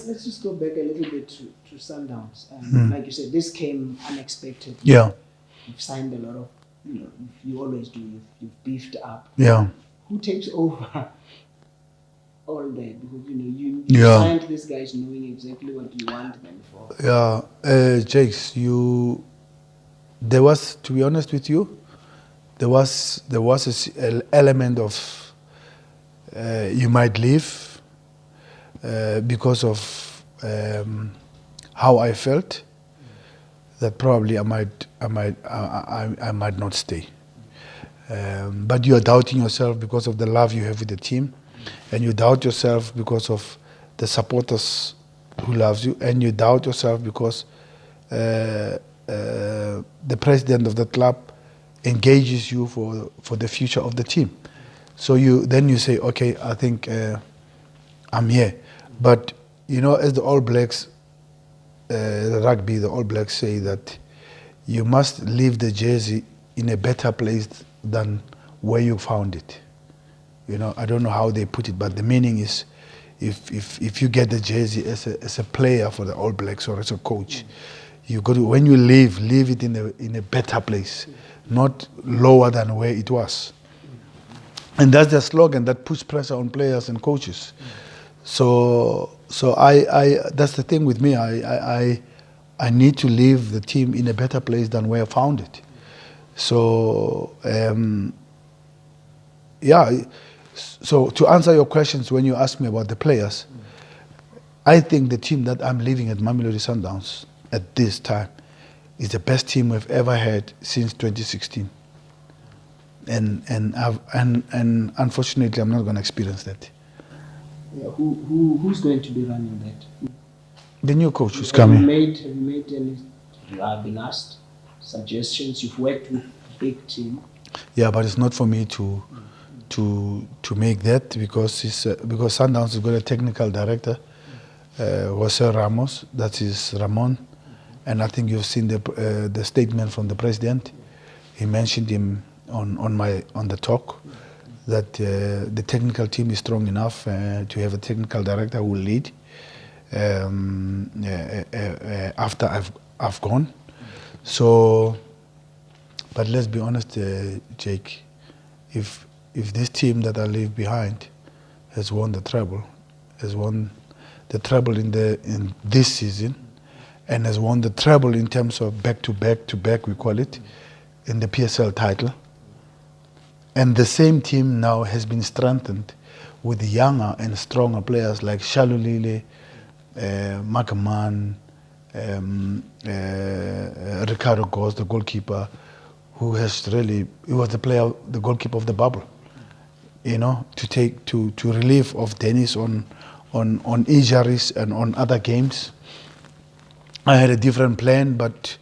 let's just go back a little bit to Sundowns. Like you said, this came unexpected. Yeah. You've signed a lot of, you always do. You've beefed up. Yeah. Who takes over all that? Because you Yeah. signed these guys knowing exactly what you want them for. Yeah, Jakes, there was, to be honest with you, there was an element of you might leave because of how I felt, that probably I might not stay. But you are doubting yourself because of the love you have with the team, and you doubt yourself because of the supporters who loves you, and you doubt yourself because the president of the club engages you for the future of the team. So you say, okay, I think I'm here. But as the All Blacks, the rugby, the All Blacks say that you must leave the jersey in a better place than where you found it. I don't know how they put it, but the meaning is, if you get the jersey as a player for the All Blacks or as a coach, you got to, when you leave it in a better place, not lower than where it was. And that's the slogan that puts pressure on players and coaches. So I that's the thing with me. I need to leave the team in a better place than where I found it. So So to answer your questions, when you ask me about the players, I think the team that I'm leaving at Mamelodi Sundowns at this time is the best team we've ever had since 2016. And unfortunately, I'm not going to experience that. Yeah, who's going to be running that? The new coach who's coming. Have you made any? You have been asked suggestions. You've worked with a big team. Yeah, but it's not for me to make that, because Sundowns has got a technical director, Jose Ramos. That is Ramon, and I think you've seen the statement from the president. He mentioned him on the talk, that the technical team is strong enough to have a technical director who will lead after I've gone. So, but let's be honest, Jake, if this team that I leave behind has won the treble, in this season, and has won the treble in terms of back to back, we call it, in the PSL title, and the same team now has been strengthened with younger and stronger players like Shalulile, Makaman, Ricardo Gos, the goalkeeper, who was the goalkeeper of the bubble, to relieve of Dennis on injuries and on other games. I had a different plan, but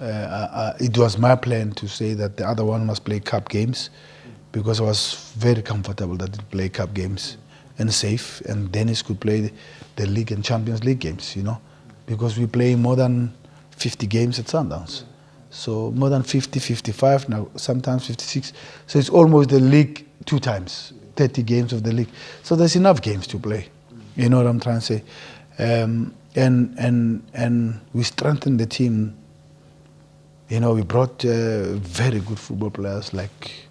it was my plan to say that the other one must play cup games, because I was very comfortable that it play cup games and safe, and Dennis could play the league and Champions League games, because we play more than 50 games at Sundowns. So more than 50, 55 now, sometimes 56. So it's almost the league 2 times, 30 games of the league. So there's enough games to play. You know what I'm trying to say? And we strengthened the team. We brought very good football players, like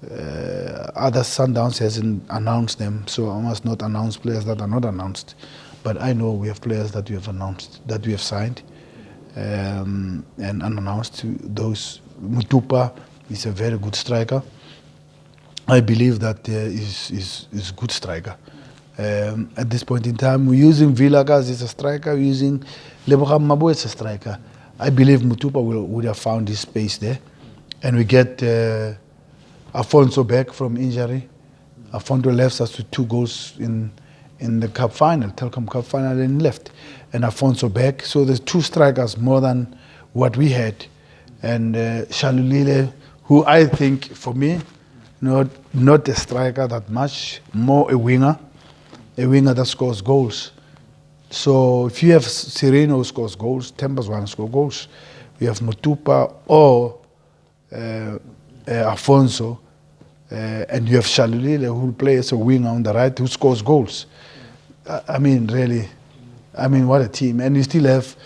other Sundowns hasn't announced them, so I must not announce players that are not announced. But I know we have players that we have announced, that we have signed and unannounced. Those Mutupa is a very good striker. I believe that is a good striker. At this point in time, we're using Villagas as a striker, we're using Lebogang Mabo as a striker. I believe Mutupa would have found his space there. And we get Afonso back from injury. Afonso left us with 2 goals in the cup final, Telkom Cup final, and left. And Afonso back. So there's 2 strikers more than what we had. And Shalulile, who I think, for me, not a striker that much, more a winger that scores goals. So if you have Sereno who scores goals, Tempers want to score goals. We have Mutupa or Afonso, and you have Shalulile who will play as a winger on the right who scores goals. I mean, really, I mean, what a team. And you still have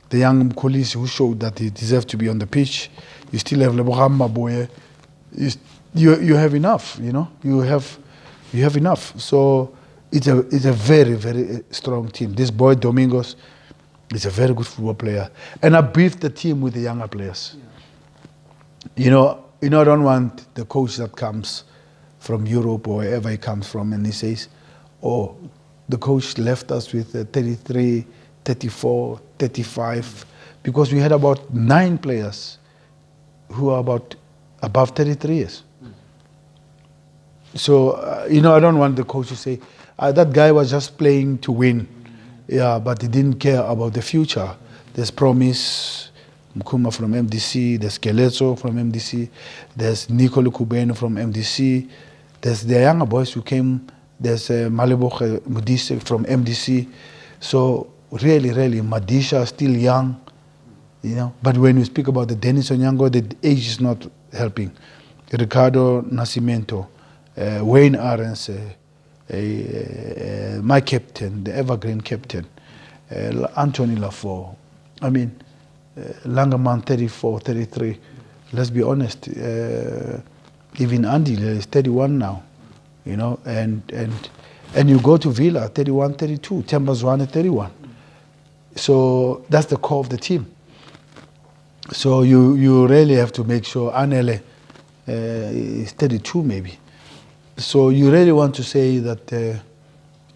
the young Mkholisi who showed that he deserved to be on the pitch. You still have Lebogang Maboye. You have enough, you know. You have enough. So it's a very, very strong team. This boy Domingos is a very good football player. And I briefed the team with the younger players. Yeah. You know, I don't want the coach that comes from Europe or wherever he comes from and he says, oh, the coach left us with 33, 34, 35, because we had about 9 players who are above 33 years. So, I don't want the coach to say, that guy was just playing to win. Yeah, but he didn't care about the future. There's Promise Mkuma from MDC, there's Keletso from MDC, there's Nicolo Kubeno from MDC, there's the younger boys who came, there's Malebo Mudise from MDC. So really, really, Madisha is still young, But when we speak about the Dennis Onyango, the age is not helping. Ricardo Nascimento, Wayne Arens, my captain, the evergreen captain, Anthony Lafort. I mean, Langerman 34, 33. Let's be honest. Even Andy is 31 now, and you go to Villa 31, 32, Tembazwane 31. So that's the core of the team. So you really have to make sure Anele is 32 maybe. So you really want to say that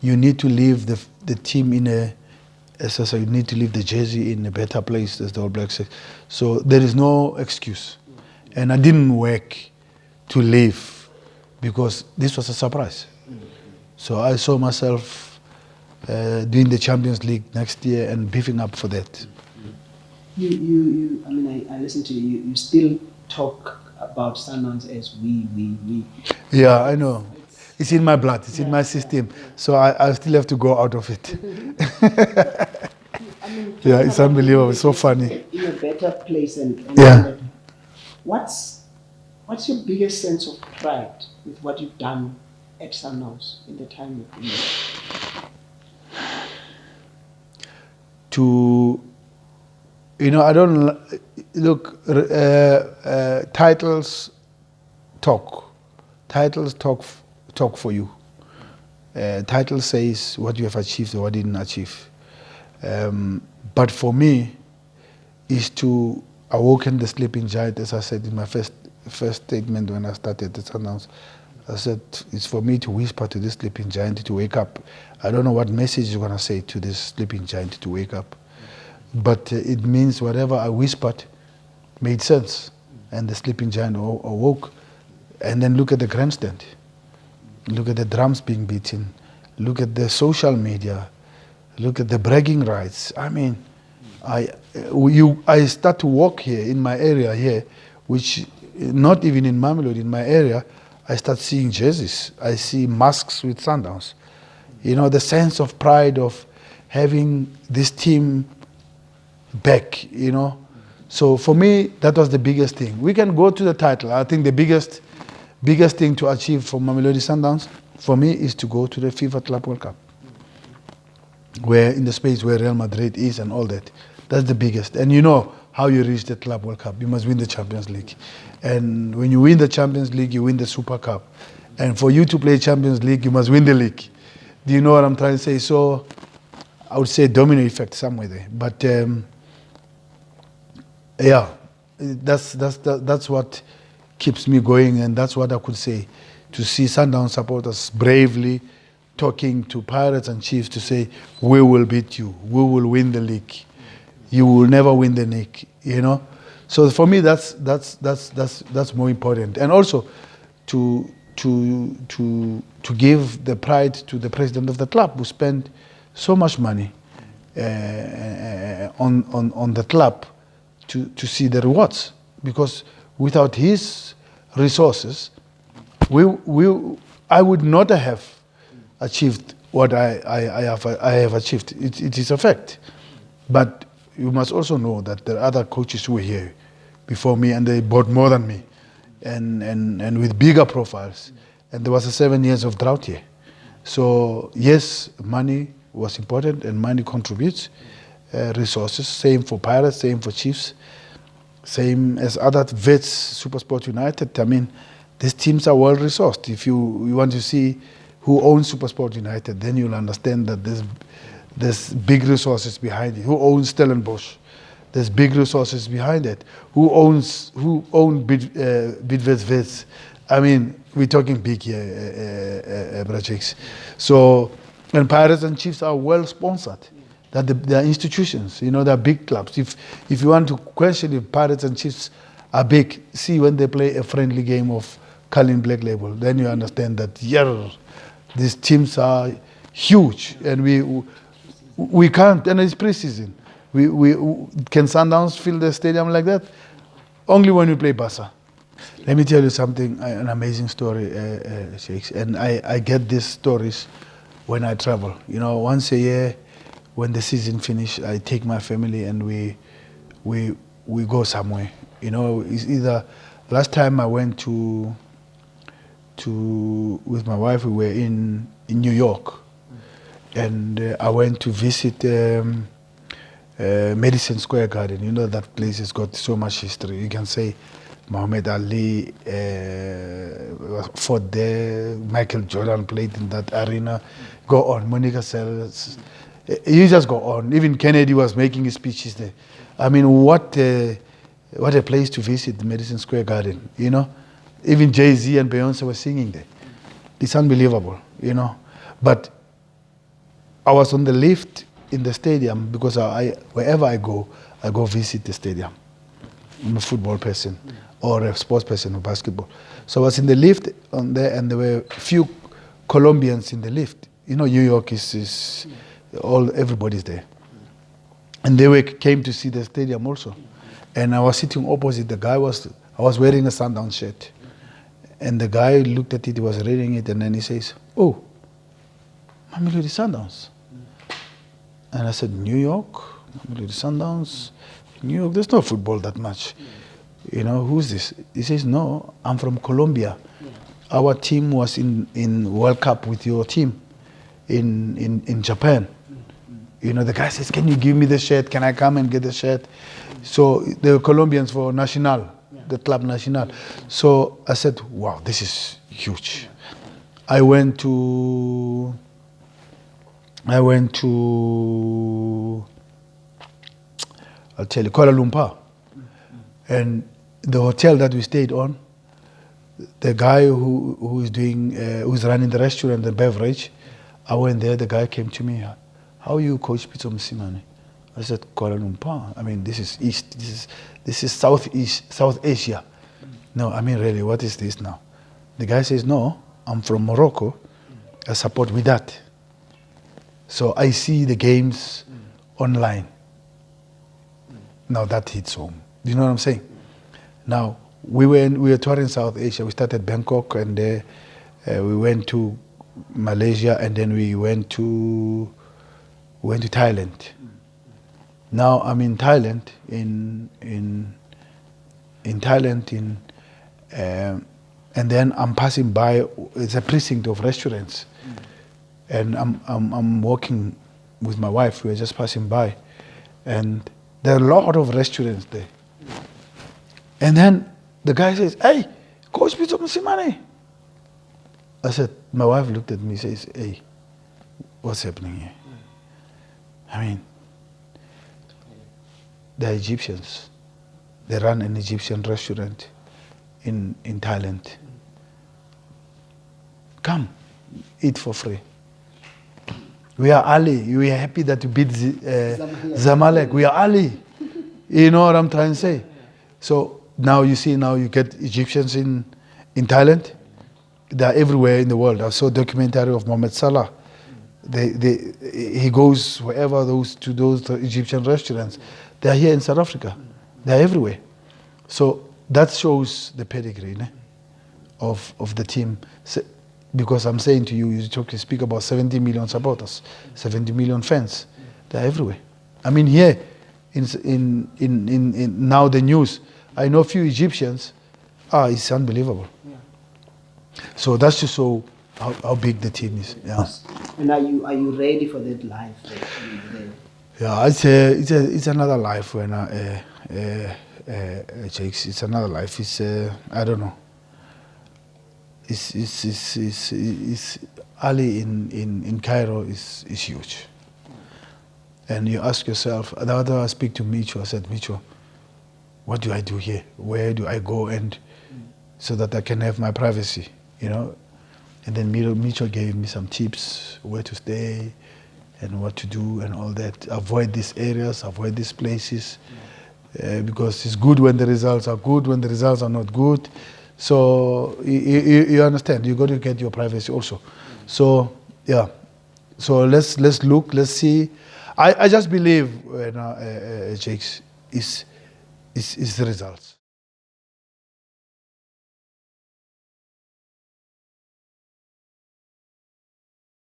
you need to leave the team in you need to leave the jersey in a better place, as the All Blacks say. So there is no excuse. And I didn't work to leave because this was a surprise. So I saw myself doing the Champions League next year and beefing up for that. I listened to you. You still talk about Sundowns as we. Yeah, I know. It's in my blood. It's in my system. So I still have to go out of it. Yeah, it's unbelievable. It's so funny. In a better place and yeah. What's your biggest sense of pride with what you've done at Sundowns in the time you've been there? I don't look. Titles talk. Titles talk for you. Title says what you have achieved or what you didn't achieve. But for me, is to awaken the sleeping giant, as I said in my first statement when I started the Sundowns. I said it's for me to whisper to this sleeping giant to wake up. I don't know what message you're going to say to this sleeping giant to wake up. But it means whatever I whispered made sense. And the sleeping giant awoke. And then look at the grandstand. Look at the drums being beaten. Look at the social media. Look at the bragging rights. I mean, I start to walk here in my area here, which not even in Mamelodi, in my area, I start seeing jerseys. I see masks with Sundowns. The sense of pride of having this team back, So for me, that was the biggest thing. We can go to the title. I think the biggest thing to achieve for Mamelodi Sundowns, for me, is to go to the FIFA Club World Cup. Where in the space where Real Madrid is and all that. That's the biggest. And you know how you reach the Club World Cup. You must win the Champions League. And when you win the Champions League, you win the Super Cup. And for you to play Champions League, you must win the league. Do you know what I'm trying to say? So I would say domino effect somewhere there. But yeah, that's what keeps me going, and that's what I could say. To see Sundown supporters bravely talking to Pirates and Chiefs to say, we will beat you, we will win the league, you will never win the league, So for me, that's more important, and also to give the pride to the president of the club who spent so much money on the club to see the rewards, because without his resources, I would not have achieved what I have achieved. It is a fact. But you must also know that there are other coaches who were here before me, and they bought more than me, and with bigger profiles. And there was a 7 years of drought here. So yes, money was important, and money contributes resources. Same for Pirates, same for Chiefs, same as other vets, Supersport United. I mean, these teams are well resourced. If you want to see who owns Supersport United, then you'll understand that there's big resources behind it. Who owns Stellenbosch? There's big resources behind it. Who owns Bidvest Vets? I mean, we're talking big here, projects. So, and Pirates and Chiefs are well sponsored. They're institutions, they're big clubs. If you want to question if Pirates and Chiefs are big, see when they play a friendly game of Cullen Black Label, then you understand that, these teams are huge, and we can't, and it's preseason. Can Sundowns fill the stadium like that? Only when we play Barca. Let me tell you something, an amazing story, Shakes. And I get these stories when I travel. Once a year, when the season finishes, I take my family and we go somewhere. It's either last time I went with my wife, we were in New York, and I went to visit Madison Square Garden. That place has got so much history. You can say Muhammad Ali fought there, Michael Jordan played in that arena. Go on, Monica Seles. You just go on. Even Kennedy was making his speeches there. I mean, what a place to visit, Madison Square Garden, Even Jay-Z and Beyonce were singing there. It's unbelievable, But I was on the lift in the stadium because wherever I go visit the stadium. I'm a football person or a sports person or basketball. So I was in the lift on there, and there were a few Colombians in the lift. New York is everybody's there. And they came to see the stadium also. And I was sitting opposite the guy. I was wearing a Sundowns shirt. And the guy looked at it, he was reading it, and then he says, "Oh, Mamelodi Sundowns." And I said, "New York? Mamelodi Sundowns? New York, there's no football that much. Who's this?" He says, "No, I'm from Colombia. Our team was in World Cup with your team in Japan." The guy says, "Can you give me the shirt? Can I come and get the shirt?" So they were Colombians for Nacional, the club Nacional. So I said, "Wow, this is huge." I went to I'll tell you, Kuala Lumpur. And the hotel that we stayed on, the guy who's running the restaurant, the beverage, I went there, the guy came to me, "How are you, Coach Pitso Mosimane?" I said, "Kuala Lumpur. I mean, this is East, this is South Asia." "No, I mean, really, what is this now?" The guy says, "No, I'm from Morocco. I support Wydad. So I see the games online." Now that hits home. Do you know what I'm saying? Now, we were touring South Asia. We started Bangkok, and we went to Malaysia, and then we went to Thailand. Now I'm in Thailand, and then I'm passing by. It's a precinct of restaurants, and I'm walking with my wife. We were just passing by, and there are a lot of restaurants there. And then the guy says, "Hey, Coach Pitso Mosimane." I said, my wife looked at me and says, "Hey, what's happening here?" I mean, they're Egyptians. They run an Egyptian restaurant in Thailand. Come, eat for free. We are Ahly. We are happy that you beat Zamalek. We are Ahly. You know what I'm trying to say? So now you get Egyptians in Thailand. They are everywhere in the world. I saw a documentary of Mohamed Salah. He goes wherever to those Egyptian restaurants. They are here in South Africa. They are everywhere. So that shows the pedigree of the team. Because I'm saying to you, you speak about 70 million supporters, 70 million fans. They're everywhere. I mean, here in now the news, I know a few Egyptians. It's unbelievable. Yeah. So that's just so how big the team is. Yeah. And are you ready for that life? Yeah, it's another life when Jakes. It's another life. It's I don't know. It's Ahly in Cairo is huge. And you ask yourself. The other I speak to Micho. I said, Micho, what do I do here? Where do I go and so that I can have my privacy, you know? And then Micho gave me some tips where to stay and what to do and all that. Avoid these areas, avoid these places, because it's good when the results are good, when the results are not good. So you understand, you got to get your privacy also. So yeah, so let's look, let's see. I just believe, Jakes, is the results.